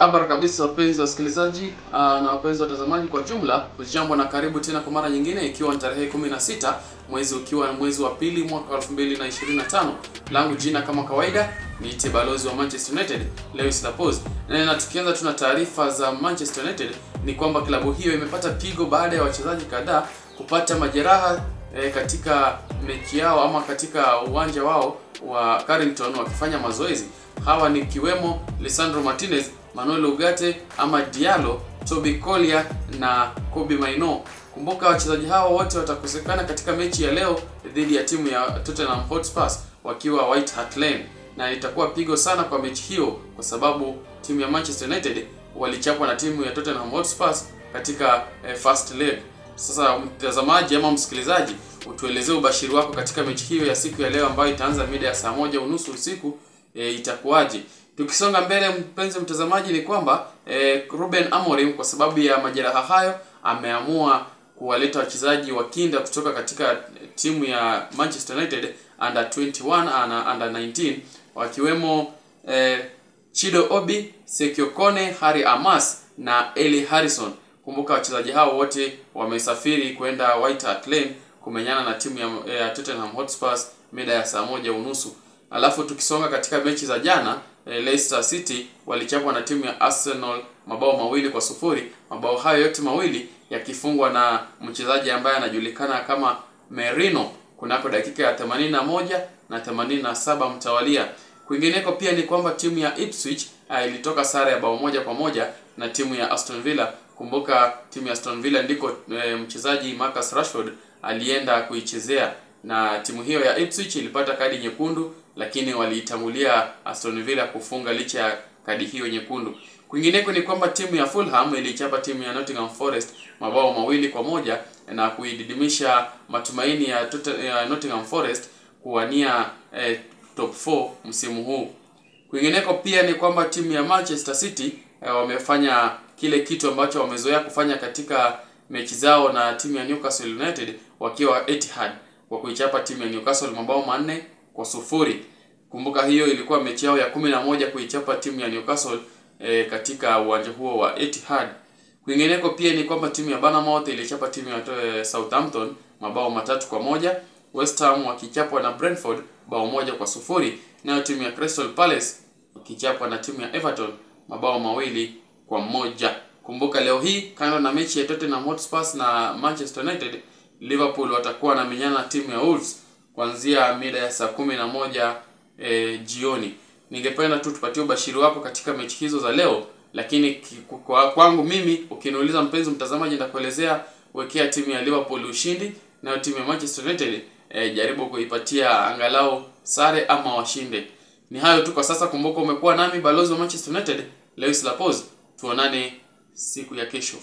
Habari kabisa wapenzi wasikilizaji na wapenzi watazamaji kwa jumla. Hujambo na karibu tena kwa mara nyingine, ikiwa ni tarehe 16 mwezi ukiwa ni mwezi wa pili mwaka 2025. Langu jina kama kawaida ni balozi wa Manchester United, Lewis Laporte. Na tukianza tuna taarifa za Manchester United ni kwamba klabu hiyo imepata pigo baada ya wachezaji kadhaa kupata majeraha katika mechi yao ama katika uwanja wao wa Carrington wakifanya mazoezi. Hawa ni kiwemo Lisandro Martinez, Manuel Ugarte ama Diallo, Toby Collier na Kobbie Mainoo. Kumbuka wachezaji hawa wote watakosekana katika mechi ya leo dhidi ya timu ya Tottenham Hotspur wakiwa White Hart Lane, na itakuwa pigo sana kwa mechi hiyo kwa sababu timu ya Manchester United walichapwa na timu ya Tottenham Hotspur katika first leg. Sasa mtazamaji ama msikilizaji, utuelezee ubashiri wako katika mechi hiyo ya siku ya leo ambayo itaanza mida ya saa 1:30 usiku. Itakuwaje? Tukisonga mbele mpenzi mtazamaji, ni kwamba Ruben Amorim kwa sababu ya majeraha hayo ameamua kuwaleta wachezaji wa kinda kutoka katika timu ya Manchester United under 21 na under 19 wakiwemo Chido Obi, Sergio Kone, Harry Amas na Eli Harrison. Kumbuka wachezaji hao wote wamesafiri kwenda White Hart Lane kumenyana na timu ya Tottenham Hotspur mida ya saa 1:30. Alafu tukisonga katika mechi za jana, Leicester City walichapwa na timu ya Arsenal mabao 2-0. Mabao hayo yote mawili yakifungwa na mchezaji ambaye anajulikana kama Merino kunako dakika ya 81 na 87 mtawalia. Kwingineko pia ni kwamba timu ya Ipswich ilitoka sare ya bao 1-1 na timu ya Aston Villa. Kumbuka timu ya Aston Villa ndiko mchezaji Marcus Rashford alienda kuichezea, na timu hiyo ya Ipswich ilipata kadi nyekundu, lakini waliitangulia Aston Villa kufunga licha ya kadi hiyo nyekundu. Kwingineko ni kwamba timu ya Fulham ilichapa timu ya Nottingham Forest mabao 2-1 na kuididimisha matumaini ya Nottingham Forest kuwania top 4 msimu huu. Kwingineko pia ni kwamba timu ya Manchester City wamefanya kile kitu ambacho wamezoea kufanya katika mechi zao na timu ya Newcastle United wakiwa Etihad kwa kuichapa timu ya Newcastle mabao 4-0. Kumbuka hiyo ilikuwa mechi yao ya 11 kuichapa timu ya Newcastle katika uwanja huo wa Etihad. Kwingineko pia ni kwamba timu ya Bournemouth ilichapa timu ya Southampton mabao 3-1. West Ham wakichapwa na Brentford bao 1-0, nayo timu ya Crystal Palace wakichapwa na timu ya Everton mabao 2-1. Kumbuka leo hii kando na mechi ya Tottenham Hotspur na Manchester United, Liverpool watakuwa na menyana na timu ya Wolves kuanzia mida ya saa 11 jioni. Ningependa tu tupatie ubashiri wako katika mechi hizo za leo, lakini kwangu mimi ukiniuliza mpenzi mtazamaji, nitakuelezea wekea timu ya Liverpool ushindi, na timu ya Manchester United jaribu kuipatia angalau sare ama washinde. Ni hayo tu kwa sasa. Kumbuka umekuwa nami balozi wa Manchester United, Lewis Laporte. Tuonane siku ya kesho.